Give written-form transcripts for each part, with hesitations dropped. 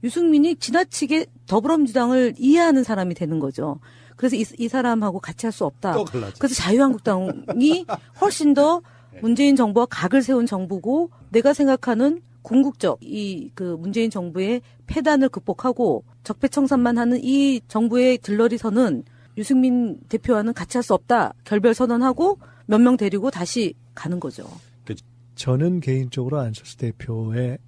유승민이 지나치게 더불어민주당을 이해하는 사람이 되는 거죠. 그래서 이 사람하고 같이 할 수 없다. 그래서 자유한국당이 훨씬 더 문재인 정부와 각을 세운 정부고 내가 생각하는 궁극적 그 문재인 정부의 패단을 극복하고 적폐청산만 하는 이 정부의 들러리선은 유승민 대표와는 같이 할 수 없다. 결별 선언하고 몇 명 데리고 다시 가는 거죠. 저는 개인적으로 안철수 대표의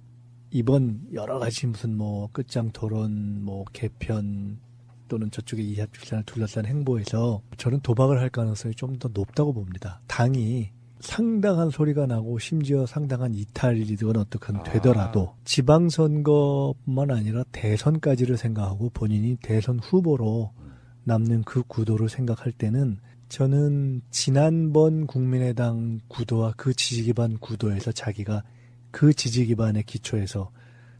이번 여러 가지 무슨 뭐 끝장 토론, 뭐 개편 또는 저쪽의 이합집산을 둘러싼 행보에서 저는 도박을 할 가능성이 좀 더 높다고 봅니다. 당이 상당한 소리가 나고 심지어 상당한 이탈이든 어떻건 되더라도 지방선거뿐만 아니라 대선까지를 생각하고 본인이 대선 후보로 남는 그 구도를 생각할 때는 저는 지난번 국민의당 구도와 그 지지기반 구도에서 자기가 그 지지기반의 기초에서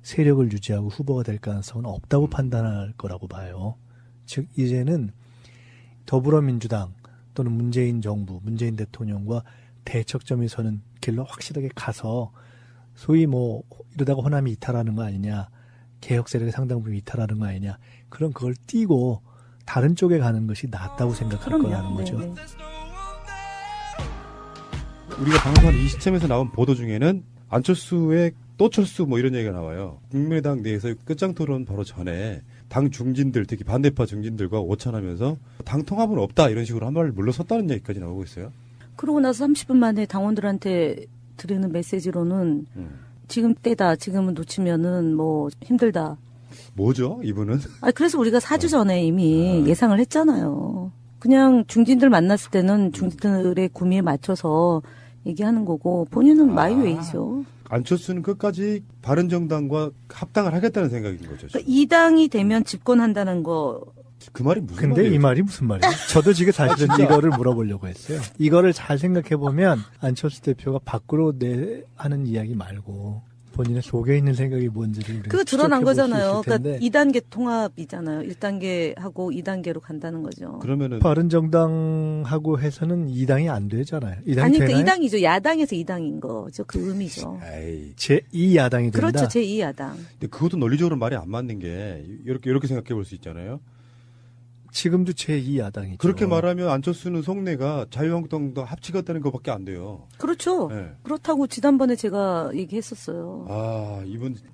세력을 유지하고 후보가 될 가능성은 없다고 판단할 거라고 봐요. 즉 이제는 더불어민주당 또는 문재인 정부, 문재인 대통령과 대척점이 서는 길로 확실하게 가서 소위 뭐 이러다가 호남이 이탈하는 거 아니냐, 개혁 세력의 상당 부분 이탈하는 거 아니냐, 그런 그걸 띄고 다른 쪽에 가는 것이 낫다고 생각할 거라는 거죠. 네네. 우리가 방송한 이 시점에서 나온 보도 중에는 안철수의 또 철수 뭐 이런 얘기가 나와요. 국민의당 내에서 끝장토론 바로 전에 당 중진들, 특히 반대파 중진들과 오찬하면서 당 통합은 없다 이런 식으로 한 발을 물러섰다는 얘기까지 나오고 있어요. 그러고 나서 30분 만에 당원들한테 드리는 메시지로는 지금 때다, 지금은 놓치면은 뭐 힘들다. 뭐죠, 이분은? 그래서 우리가 4주 전에 이미 예상을 했잖아요. 그냥 중진들 만났을 때는 중진들의 구미에 맞춰서 얘기하는 거고 본인은 마이웨이죠. 안철수는 끝까지 바른정당과 합당을 하겠다는 생각인 거죠. 그러니까 이 당이 되면 집권한다는 거. 그 말이 무슨 근데 말이에요? 이 말이 무슨 말이에요? 저도 지금 사실은 이거를 물어보려고 했어요. 이거를 잘 생각해보면 안철수 대표가 밖으로 하는 이야기 말고 본인의 속에 있는 생각이 뭔지를 그거 드러난 거잖아요. 그러니까 2단계 통합이잖아요. 1단계 하고 2단계로 간다는 거죠. 그러면은 바른정당하고 해서는 2당이 안 되잖아요. 2당이 아니, 되나요? 그러니까 2당이죠. 야당에서 2당인 거죠. 그 의미죠. 에이. 제2야당이 된다. 그렇죠. 제2야당. 근데 그것도 논리적으로 말이 안 맞는 게 이렇게 생각해 볼 수 있잖아요. 지금도 제2야당이죠. 그렇게 말하면 안철수는 속내가 자유한국당과 합치겠다는 것밖에 안 돼요. 그렇죠. 네. 그렇다고 지난번에 제가 얘기했었어요.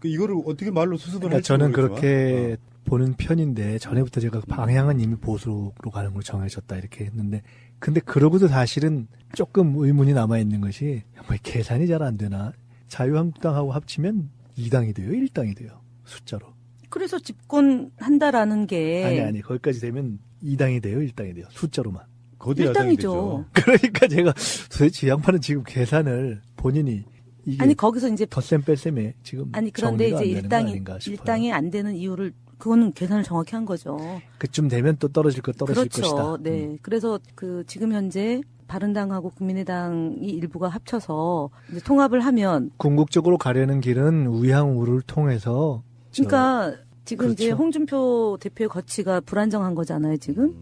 이거를 어떻게 말로 수습을 할지 저는 모르겠지만. 그렇게 보는 편인데 전에부터 제가 방향은 이미 보수로 가는 걸 정해졌다 이렇게 했는데 근데 그러고도 사실은 조금 의문이 남아있는 것이 뭐 계산이 잘 안 되나. 자유한국당하고 합치면 2당이 돼요? 1당이 돼요? 숫자로. 그래서 집권한다라는 게. 아니 거기까지 되면 2당이 돼요? 1당이 돼요? 숫자로만. 거대 1당이죠. 야당이 되죠. 그러니까 제가 도대체 이 양반은 지금 계산을 본인이 이게 아니 거기서 이제 덧셈 뺄셈에 지금 아니 그런데 정리가 이제 안 되는 거 아닌가 싶어요. 1당이 안 되는 이유를 그거는 계산을 정확히 한 거죠. 그쯤 되면 또 떨어질 그렇죠. 것이다. 네. 그래서 지금 현재 바른당하고 국민의당이 일부가 합쳐서 이제 통합을 하면 궁극적으로 가려는 길은 우양우를 통해서 그러니까 지금 그렇죠. 이제 홍준표 대표의 거취가 불안정한 거잖아요, 지금.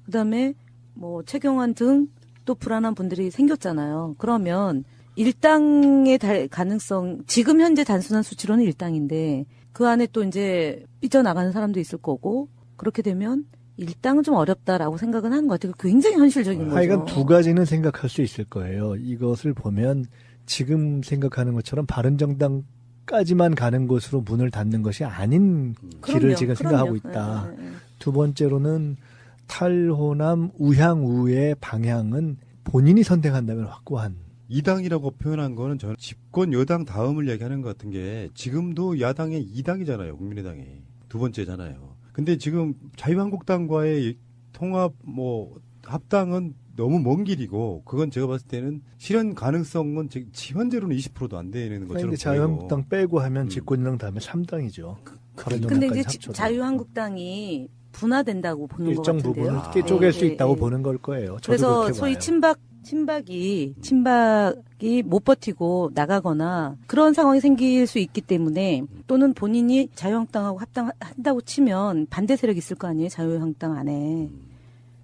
그다음에 뭐 최경환 등 또 불안한 분들이 생겼잖아요. 그러면 1당의 가능성, 지금 현재 단순한 수치로는 1당인데 그 안에 또 이제 삐져나가는 사람도 있을 거고 그렇게 되면 1당은 좀 어렵다라고 생각은 하는 것 같아요. 굉장히 현실적인 거죠. 하여간 두 가지는 생각할 수 있을 거예요. 이것을 보면 지금 생각하는 것처럼 바른정당까지만 가는 것으로 문을 닫는 것이 아닌 길을 지금 생각하고 있다. 네. 두 번째로는 탈호남 우향우의 방향은 본인이 선택한다면 확고한. 2당이라고 표현한 거는 저는 집권 여당 다음을 얘기하는 것 같은 게 지금도 야당의 2당이잖아요. 국민의당이. 두 번째잖아요. 근데 지금 자유한국당과의 통합 합당은 너무 먼 길이고 그건 제가 봤을 때는 실현 가능성은 현재로는 20%도 안 되는 것처럼 그런데 자유한국당 빼고 하면 집권여당 다음에 3당이죠. 근데 이제 자유한국당이 분화된다고 보는 것 일정 같은데요. 부분을 쪼갤 수 있다고 보는 걸 거예요. 저도 그래서 그렇게 소위 봐요. 친박이 못 버티고 나가거나 그런 상황이 생길 수 있기 때문에 또는 본인이 자유한국당하고 합당한다고 치면 반대 세력이 있을 거 아니에요. 자유한국당 안에.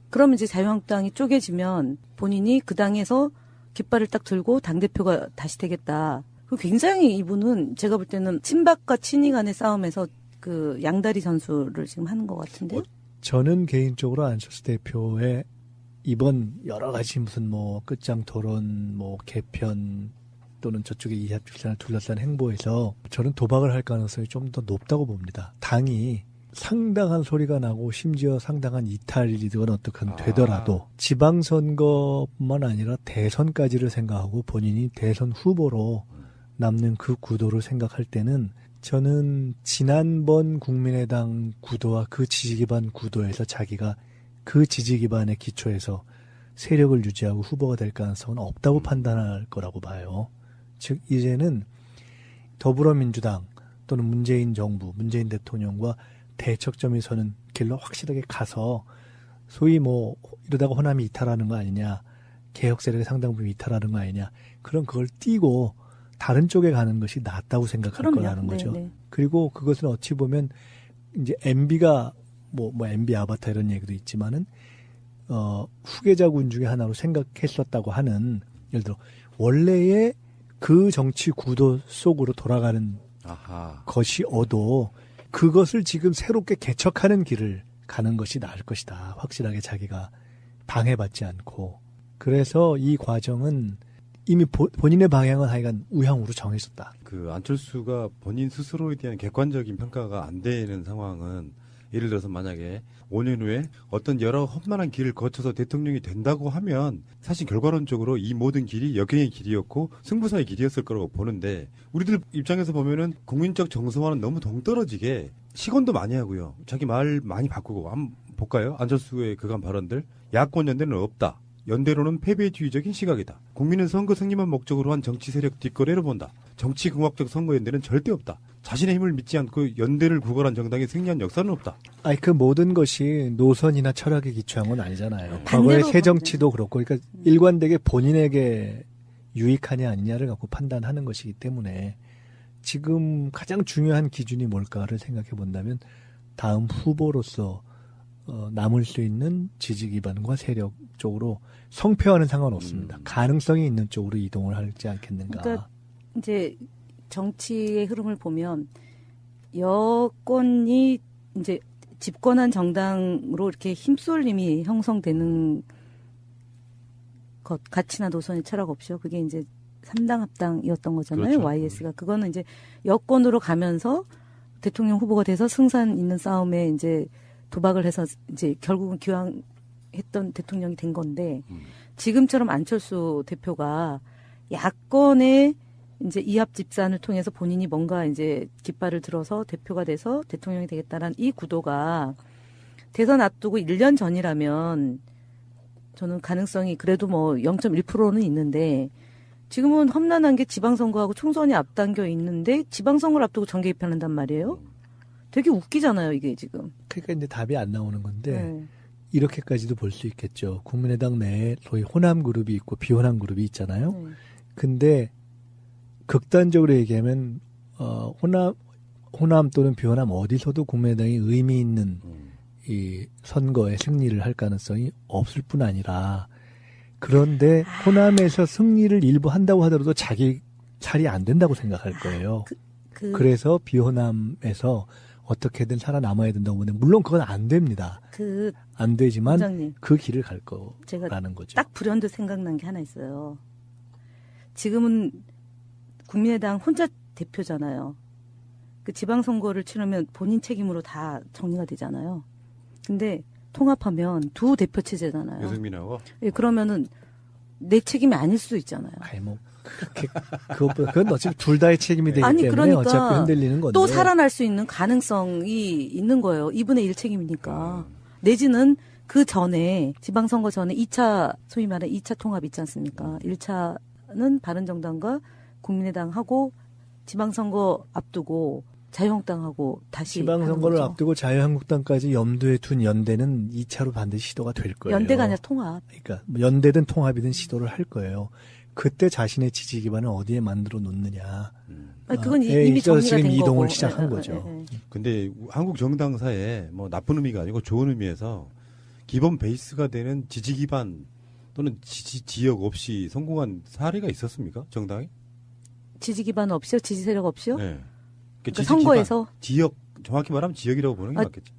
그러면 이제 자유한국당이 쪼개지면 본인이 그 당에서 깃발을 딱 들고 당대표가 다시 되겠다. 굉장히 이분은 제가 볼 때는 친박과 친이 간의 싸움에서 그 양다리 전술을 지금 하는 것 같은데. 저는 개인적으로 안철수 대표의 이번 여러 가지 무슨 뭐 끝장 토론, 뭐 개편 또는 저쪽의 이합집산을 둘러싼 행보에서 저는 도박을 할 가능성이 좀 더 높다고 봅니다. 당이 상당한 소리가 나고 심지어 상당한 이탈이든 어떻건 되더라도 지방선거뿐만 아니라 대선까지를 생각하고 본인이 대선 후보로 남는 그 구도를 생각할 때는 저는 지난번 국민의당 구도와 그 지지기반 구도에서 자기가 그 지지기반의 기초에서 세력을 유지하고 후보가 될 가능성은 없다고 판단할 거라고 봐요. 즉 이제는 더불어민주당 또는 문재인 정부, 문재인 대통령과 대척점이 서는 길로 확실하게 가서 소위 뭐 이러다가 호남이 이탈하는 거 아니냐, 개혁 세력의 상당 부분 이탈하는 거 아니냐, 그런 그걸 띄고 다른 쪽에 가는 것이 낫다고 생각할 그럼요. 거라는 거죠. 네네. 그리고 그것은 어찌 보면 이제 MB가 뭐 MB 아바타 이런 얘기도 있지만은 후계자군 중에 하나로 생각했었다고 하는, 예를 들어 원래의 그 정치 구도 속으로 돌아가는 것이어도 그것을 지금 새롭게 개척하는 길을 가는 것이 나을 것이다. 확실하게 자기가 방해받지 않고. 그래서 이 과정은 이미 본인의 방향은 하여간 우향으로 정해졌다. 그 안철수가 본인 스스로에 대한 객관적인 평가가 안 되는 상황은, 예를 들어서 만약에 5년 후에 어떤 여러 험난한 길을 거쳐서 대통령이 된다고 하면 사실 결과론적으로 이 모든 길이 역경의 길이었고 승부사의 길이었을 거라고 보는데, 우리들 입장에서 보면은 국민적 정서와는 너무 동떨어지게 시건도 많이 하고요. 자기 말 많이 바꾸고. 한번 볼까요? 안철수의 그간 발언들. 야권 연대는 없다. 연대로는 패배주의적인 시각이다. 국민은 선거 승리만 목적으로 한 정치 세력 뒷거래로 본다. 정치공학적 선거 연대는 절대 없다. 자신의 힘을 믿지 않고 연대를 구걸한 정당이 승리한 역사는 없다. 아니 그 모든 것이 노선이나 철학에 기초한 건 아니잖아요. 과거의 새정치도 그렇고, 그러니까 일관되게 본인에게 유익하냐 아니냐를 갖고 판단하는 것이기 때문에 지금 가장 중요한 기준이 뭘까를 생각해 본다면 다음 후보로서 남을 수 있는 지지 기반과 세력 쪽으로 성패와는 상관없습니다. 가능성이 있는 쪽으로 이동을 하지 않겠는가. 그러니까 이제 정치의 흐름을 보면 여권이 이제 집권한 정당으로 이렇게 힘쏠림이 형성되는 것, 가치나 노선의 철학 없이요. 그게 이제 3당 합당이었던 거잖아요. 그렇죠. YS가. 그거는 이제 여권으로 가면서 대통령 후보가 돼서 승산 있는 싸움에 이제 도박을 해서 이제 결국은 기왕했던 대통령이 된 건데, 지금처럼 안철수 대표가 야권의 이제 이합 집산을 통해서 본인이 뭔가 이제 깃발을 들어서 대표가 돼서 대통령이 되겠다라는 이 구도가 대선 앞두고 1년 전이라면 저는 가능성이 그래도 뭐 0.1%는 있는데, 지금은 험난한 게 지방선거하고 총선이 앞당겨 있는데 지방선거를 앞두고 정계 개편한단 말이에요. 되게 웃기잖아요, 이게 지금. 그러니까 이제 답이 안 나오는 건데, 네. 이렇게까지도 볼 수 있겠죠. 국민의당 내에 소위 호남 그룹이 있고 비호남 그룹이 있잖아요. 네. 근데 극단적으로 얘기하면 호남 또는 비호남 어디서도 국민의당이 의미 있는 이 선거에 승리를 할 가능성이 없을 뿐 아니라, 그런데 호남에서 승리를 일부 한다고 하더라도 자기 살이 안 된다고 생각할 거예요. 그래서 비호남에서 어떻게든 살아남아야 된다고 보는데, 물론 그건 안 됩니다. 안 되지만 부장님, 그 길을 갈 거라는 제가 거죠. 딱 불현듯 생각난 게 하나 있어요. 지금은 국민의당 혼자 대표잖아요. 그 지방선거를 치르면 본인 책임으로 다 정리가 되잖아요. 근데 통합하면 두 대표 체제잖아요. 유승민하고? 예, 그러면은 내 책임이 아닐 수도 있잖아요. 아니 뭐 그렇게 그건 어차피 둘 다의 책임이 되기 아니, 때문에 그러니까 어차피 흔들리는 건데. 또 살아날 수 있는 가능성이 있는 거예요. 2분의 1 책임이니까. 내지는 그 전에 지방선거 전에 2차 소위 말하는 2차 통합 있지 않습니까? 1차는 바른정당과 국민의당하고 지방선거 앞두고 자유한국당하고 다시 지방선거를 하는 거죠. 앞두고 자유한국당까지 염두에 둔 연대는 2차로 반드시 시도가 될 거예요. 연대가 아니라 통합. 그러니까 뭐 연대든 통합이든 시도를 할 거예요. 그때 자신의 지지 기반을 어디에 만들어 놓느냐. 아니, 그건 이미 정리가 지금 된 이동을 거고. 시작한 거죠. 근데 한국 정당사에 뭐 나쁜 의미가 아니고 좋은 의미에서 기본 베이스가 되는 지지 기반 또는 지지 지역 없이 성공한 사례가 있었습니까? 정당이? 지지 기반 없이요? 지지 세력 없이요? 네. 그러니까 선거에서? 지역 정확히 말하면 지역이라고 보는 게 맞겠죠.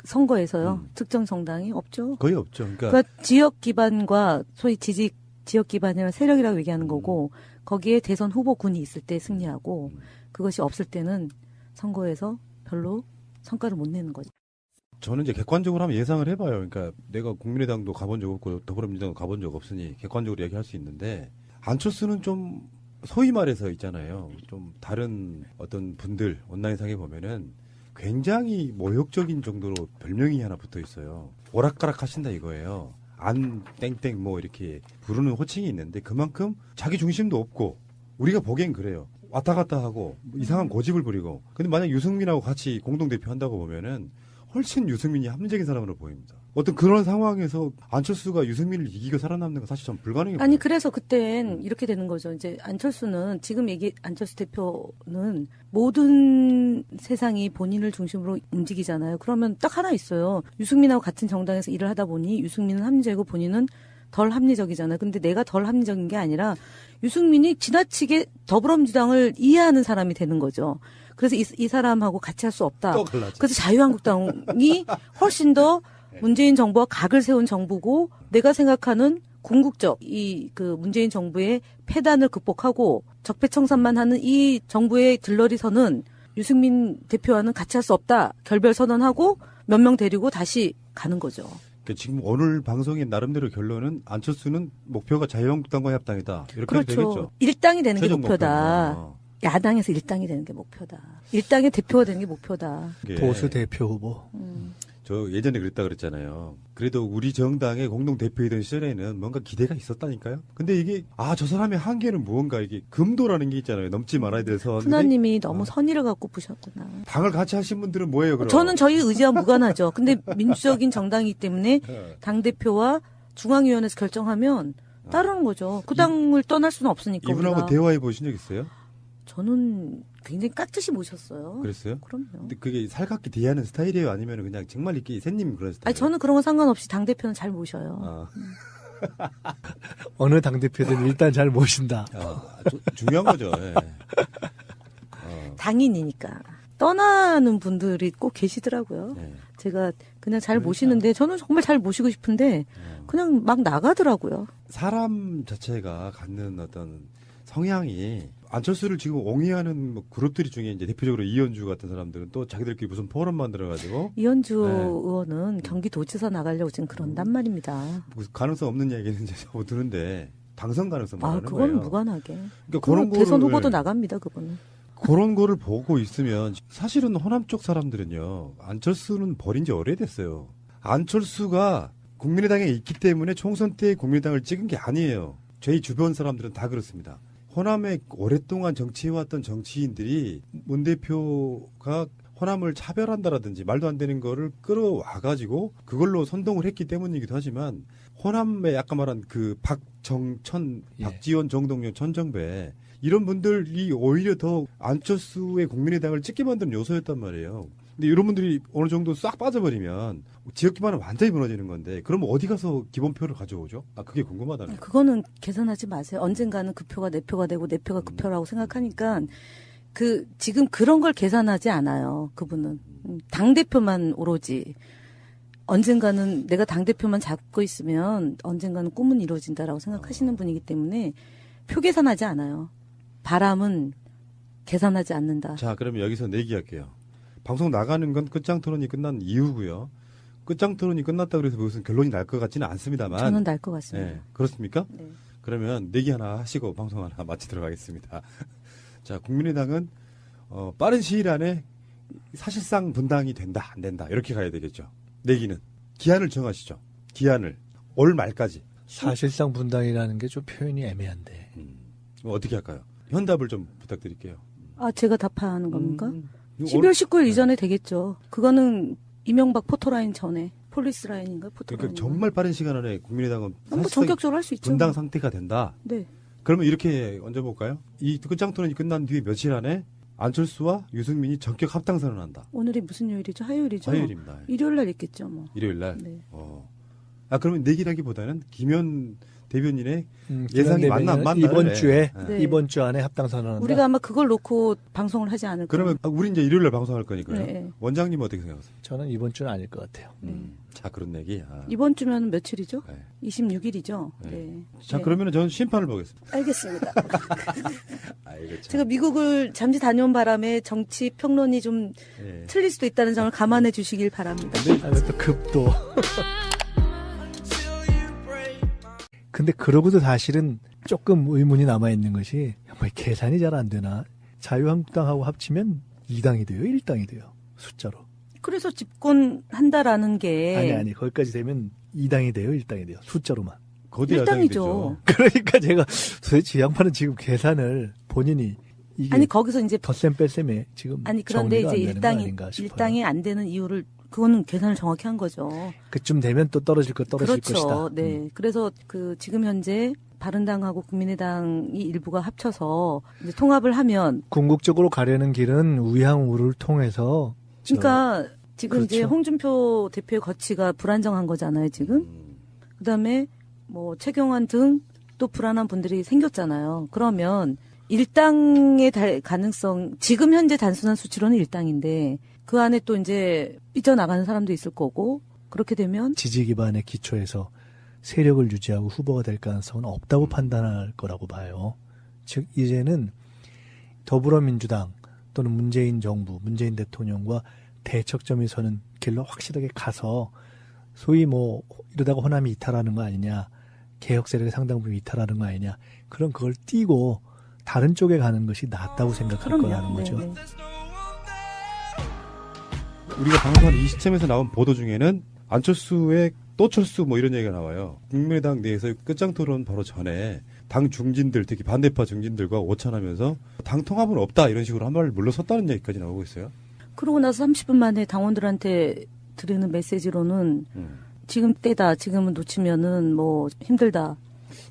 선거에서요. 특정 정당이 없죠. 거의 없죠. 그러니까 지역 기반과 소위 지역 기반이라는 세력이라고 얘기하는 거고 거기에 대선 후보군이 있을 때 승리하고 그것이 없을 때는 선거에서 별로 성과를 못 내는 거죠. 저는 이제 객관적으로 한번 예상을 해봐요. 그러니까 내가 국민의당도 가본 적 없고 더불어민주당도 가본 적 없으니 객관적으로 얘기할 수 있는데 안철수는 좀 소위 말해서 있잖아요. 좀 다른 어떤 분들 온라인상에 보면은 굉장히 모욕적인 정도로 별명이 하나 붙어 있어요. 오락가락 하신다 이거예요. 안 땡땡 뭐 이렇게 부르는 호칭이 있는데 그만큼 자기 중심도 없고 우리가 보기엔 그래요. 왔다 갔다 하고 이상한 고집을 부리고. 근데 만약 유승민하고 같이 공동대표 한다고 보면은 훨씬 유승민이 합리적인 사람으로 보입니다. 어떤 그런 상황에서 안철수가 유승민을 이기고 살아남는 건 사실 좀 불가능해 보여요. 아니 그래서 그땐 이렇게 되는 거죠. 이제 안철수는 지금 안철수 대표는 모든 세상이 본인을 중심으로 움직이잖아요. 그러면 딱 하나 있어요. 유승민하고 같은 정당에서 일을 하다 보니 유승민은 합리적이고 본인은 덜 합리적이잖아요. 근데 내가 덜 합리적인 게 아니라 유승민이 지나치게 더불어민주당을 이해하는 사람이 되는 거죠. 그래서 이 사람하고 같이 할 수 없다. 그래서 자유한국당이 훨씬 더 문재인 정부와 각을 세운 정부고 내가 생각하는 궁극적 그 문재인 정부의 패단을 극복하고 적폐청산만 하는 이 정부의 들러리선은 유승민 대표와는 같이 할 수 없다. 결별 선언하고 몇 명 데리고 다시 가는 거죠. 그러니까 지금 오늘 방송의 나름대로 결론은 안철수는 목표가 자유한국당과 합당이다. 이렇게 그렇죠. 되겠죠. 일당이 되는 게 최종 목표다. 목표는. 야당에서 일당이 되는 게 목표다. 일당의 대표가 되는 게 목표다. 보수 대표 후보. 저 예전에 그랬다 그랬잖아요. 그래도 우리 정당의 공동 대표이던 시절에는 뭔가 기대가 있었다니까요. 근데 이게 저 사람의 한계는 무언가 이게 금도라는 게 있잖아요. 넘지 말아야 될 선. 푸나님이 너무 선의를 갖고 보셨구나. 당을 같이 하신 분들은 뭐예요, 그럼? 저는 저희 의지와 무관하죠. 근데 민주적인 정당이기 때문에 당 대표와 중앙위원회에서 결정하면 따르는 거죠. 그 당을 떠날 수는 없으니까. 이분하고 우리가. 대화해 보신 적 있어요? 저는 굉장히 깍듯이 모셨어요. 그랬어요? 그럼요. 근데 그게 살갑게 대하는 스타일이에요? 아니면 그냥 정말 이렇게 샌님 그런 스타일? 아니 저는 그런 거 상관없이 당 대표는 잘 모셔요. 어느 당대표든 일단 잘 모신다. 중요한 거죠. 예. 당인이니까. 떠나는 분들이 꼭 계시더라고요. 네. 제가 그냥 잘 모시는데 저는 정말 잘 모시고 싶은데 그냥 막 나가더라고요. 사람 자체가 갖는 어떤 성향이 안철수를 지금 옹이하는 뭐 그룹들이 중에 이제 대표적으로 이현주 같은 사람들은 또 자기들끼리 무슨 포럼 만들어가지고 이현주 의원은 경기도지사 나가려고 지금 그런단 말입니다. 무슨 가능성 없는 얘기는 이제 저도 듣는데 당선 가능성 말하는 거예요. 그건 무관하게. 그러니까 그건 대선 후보도 나갑니다. 그분은. 그런 거를 보고 있으면 사실은 호남 쪽 사람들은요. 안철수는 버린 지 오래됐어요. 안철수가 국민의당에 있기 때문에 총선 때 국민의당을 찍은 게 아니에요. 저희 주변 사람들은 다 그렇습니다. 호남에 오랫동안 정치해왔던 정치인들이 문 대표가 호남을 차별한다라든지 말도 안 되는 거를 끌어와가지고 그걸로 선동을 했기 때문이기도 하지만 호남에 아까 말한 그 박정천, 박지원, 정동영, 천정배 이런 분들이 오히려 더 안철수의 국민의당을 찍게 만드는 요소였단 말이에요. 근데 이런 분들이 어느 정도 싹 빠져버리면 지역 기반은 완전히 무너지는 건데 그러면 어디 가서 기본표를 가져오죠? 그게 궁금하다는. 그거는 계산하지 마세요. 언젠가는 그 표가 내 표가 되고 내 표가 그 표라고 생각하니까 지금 그런 걸 계산하지 않아요. 그분은 당 대표만 오로지 언젠가는 내가 당 대표만 잡고 있으면 언젠가는 꿈은 이루어진다라고 생각하시는 분이기 때문에 표 계산하지 않아요. 바람은 계산하지 않는다. 자, 그러면 여기서 내기할게요. 방송 나가는 건 끝장 토론이 끝난 이후고요. 끝장 토론이 끝났다 그래서 무슨 결론이 날 것 같지는 않습니다만. 저는 날 것 같습니다. 네, 그렇습니까? 네. 그러면 내기 하나 하시고 방송 하나 마치도록 하겠습니다. 자, 국민의당은 빠른 시일 안에 사실상 분당이 된다, 안 된다 이렇게 가야 되겠죠. 내기는 기한을 정하시죠. 기한을 올 말까지. 사실상 분당이라는 게 좀 표현이 애매한데. 어떻게 할까요? 현답을 좀 부탁드릴게요. 제가 답하는 겁니까? 12월 19일 이전에 되겠죠. 그거는 이명박 포토라인 전에 폴리스 라인인가 포토라인. 그러니까 정말 빠른 시간 안에 국민의당은 뭐 전격적으로 할 수 있죠. 분당 상태가 된다. 네. 그러면 이렇게 얹어볼까요? 이 끝장 토론이 끝난 뒤에 며칠 안에 안철수와 유승민이 전격 합당 선언한다. 오늘이 무슨 요일이죠? 화요일이죠? 화요일입니다. 일요일 날 있겠죠, 뭐. 일요일 날. 네. 그러면 내기라기보다는 김현 대변인의 예상이 맞나? 이번 주에 네. 이번 주 안에 합당 선언한다. 우리가 아마 그걸 놓고 방송을 하지 않을까. 그러면 우리 이제 일요일날 방송할 거니까요. 네. 원장님 어떻게 생각하세요? 저는 이번 주는 아닐 것 같아요. 자, 그런 얘기. 이번 주면 며칠이죠? 네. 26일이죠. 네. 네. 자, 네. 그러면 저는 심판을 보겠습니다. 알겠습니다. 아이고, 참. 제가 미국을 잠시 다녀온 바람에 정치 평론이 좀 예. 틀릴 수도 있다는 점을 감안해 주시길 바랍니다. 또 급도. 근데 그러고도 사실은 조금 의문이 남아있는 것이 뭐 계산이 잘 안 되나. 자유한국당하고 합치면 2당이 돼요? 1당이 돼요? 숫자로. 그래서 집권한다라는 게 아니 거기까지 되면 2당이 돼요? 1당이 돼요? 숫자로만. 거대 야당이 일당이죠. 되죠. 그러니까 제가 도대체 이 양반은 지금 계산을 본인이 이게 아니 거기서 이제 덧셈 뺄셈에 지금 아니 그런데 정리가 이제 안 되는 거 아닌가 싶어요. 일당이 안 되는 이유를 그거는 계산을 정확히 한 거죠. 그쯤 되면 또 떨어질 그렇죠. 것이다. 네. 그래서 그 지금 현재 바른당하고 국민의당이 일부가 합쳐서 이제 통합을 하면 궁극적으로 가려는 길은 우양우를 통해서 그러니까 지금 이제 그렇죠. 홍준표 대표의 거취가 불안정한 거잖아요, 지금. 그다음에 뭐 최경환 등 또 불안한 분들이 생겼잖아요. 그러면 일당의 가능성 지금 현재 단순한 수치로는 일당인데 그 안에 또 이제 삐져나가는 사람도 있을 거고 그렇게 되면 지지 기반의 기초에서 세력을 유지하고 후보가 될 가능성은 없다고 판단할 거라고 봐요. 즉 이제는 더불어민주당 또는 문재인 정부, 문재인 대통령과 대척점이 서는 길로 확실하게 가서 소위 뭐 이러다가 호남이 이탈하는 거 아니냐, 개혁 세력의 상당 부분 이탈하는 거 아니냐, 그럼 그걸 띄고 다른 쪽에 가는 것이 낫다고 생각할 거라는 거죠. 네. 우리가 방송한 이 시점에서 나온 보도 중에는 안철수의 또 철수 뭐 이런 얘기가 나와요. 국민의당 내에서 끝장 토론 바로 전에 당 중진들, 특히 반대파 중진들과 오찬하면서 당 통합은 없다 이런 식으로 한 발 물러섰다는 얘기까지 나오고 있어요. 그러고 나서 30분 만에 당원들한테 드리는 메시지로는 지금 때다, 지금은 놓치면은 뭐 힘들다.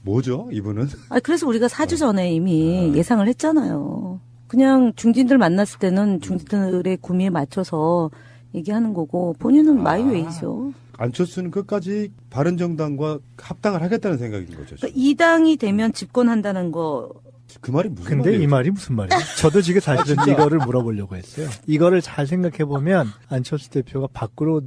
뭐죠, 이분은? 그래서 우리가 4주 전에 이미 예상을 했잖아요. 그냥 중진들 만났을 때는 중진들의 구미에 맞춰서 얘기하는 거고 본인은 마이웨이죠. 안철수는 끝까지 바른정당과 합당을 하겠다는 생각인 거죠. 그러니까 2당이 되면 집권한다는 거. 그 말이 무슨 근데 말이에요? 이 말이 무슨 말이에요? 저도 지금 사실은 이거를 물어보려고 했어요. 이거를 잘 생각해보면 안철수 대표가 밖으로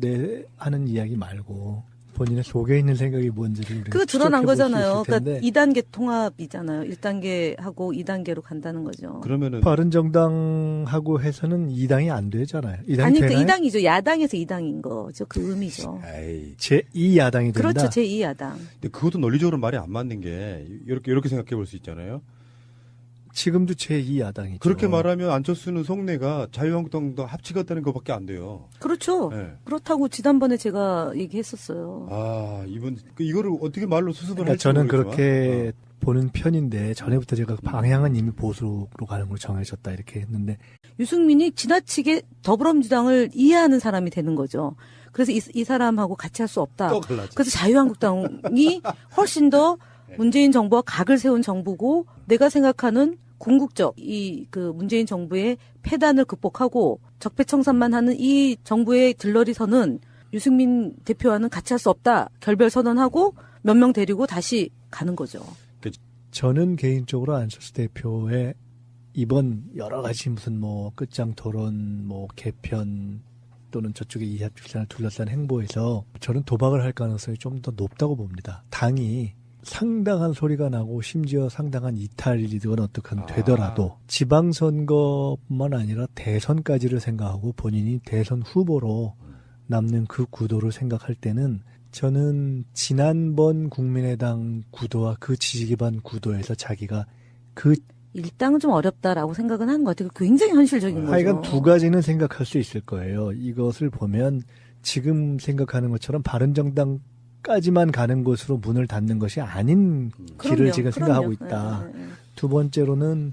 하는 이야기 말고 본인의 속에 있는 생각이 뭔지를 우리가 그거 드러난 추적해볼 수 거잖아요. 있을 텐데. 그러니까 2단계 통합이잖아요. 1단계하고 2단계로 간다는 거죠. 그러면은 바른정당하고 해서는 2당이 안 되잖아요. 2당이 아니, 되나요? 그러니까 2당이죠. 야당에서 2당인 거죠. 그 의미죠. 에이, 제2야당이 된다. 그렇죠. 제2야당. 근데 그것도 논리적으로 말이 안 맞는 게 이렇게 생각해 볼 수 있잖아요. 지금도 제2야당이죠. 그렇게 말하면 안철수는 속내가 자유한국당과 합치겠다는 것밖에 안 돼요. 그렇죠. 네. 그렇다고 지난번에 제가 얘기했었어요. 이분 이거를 어떻게 말로 수습을 그러니까 할지 저는 모르겠지만. 그렇게 보는 편인데 전에부터 제가 방향은 이미 보수로 가는 걸로 정해졌다 이렇게 했는데 유승민이 지나치게 더불어민주당을 이해하는 사람이 되는 거죠. 그래서 이 사람하고 같이 할 수 없다. 또 갈라지. 그래서 자유한국당이 훨씬 더 문재인 정부와 각을 세운 정부고 내가 생각하는 궁극적 그 문재인 정부의 패단을 극복하고 적폐청산만 하는 이 정부의 들러리서는 유승민 대표와는 같이 할 수 없다. 결별 선언하고 몇 명 데리고 다시 가는 거죠. 저는 개인적으로 안철수 대표의 이번 여러 가지 무슨 뭐 끝장 토론, 뭐 개편 또는 저쪽의 이합집산을 둘러싼 행보에서 저는 도박을 할 가능성이 좀 더 높다고 봅니다. 당이 상당한 소리가 나고 심지어 상당한 이탈이든 어떻든 되더라도 지방선거뿐만 아니라 대선까지를 생각하고 본인이 대선 후보로 남는 그 구도를 생각할 때는 저는 지난번 국민의당 구도와 그 지지기반 구도에서 자기가 그 일당은 좀 어렵다라고 생각은 하는 것 같아요. 굉장히 현실적인 거죠. 하여간 두 가지는 생각할 수 있을 거예요. 이것을 보면 지금 생각하는 것처럼 바른정당까지만 가는 곳으로 문을 닫는 것이 아닌 길을 지금 생각하고 있다. 네. 두 번째로는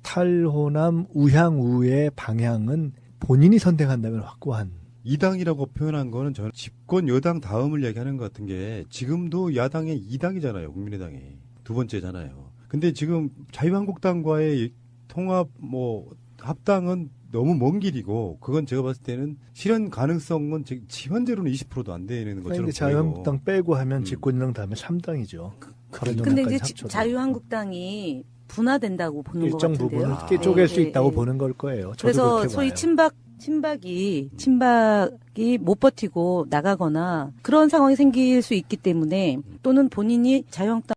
탈호남 우향우의 방향은 본인이 선택한다면 확고한. 이당이라고 표현한 거는 저는 집권 여당 다음을 얘기하는 것 같은 게 지금도 야당의 2당이잖아요. 국민의당이. 두 번째잖아요. 근데 지금 자유한국당과의 통합 합당은 너무 먼 길이고 그건 제가 봤을 때는 실현 가능성은 현재로는 20%도 안 되는 것처럼 그런데 보이고. 자유한국당 빼고 하면 집권여당 다음에 3당이죠. 근데 이제 자유한국당이 분화된다고 보는 것 일정 같은데요. 부분을 쪼갤 수 네, 있다고 네. 보는 걸 거예요. 저도 그래서 그렇게 소위 봐요. 친박이 못 버티고 나가거나 그런 상황이 생길 수 있기 때문에 또는 본인이 자유한국당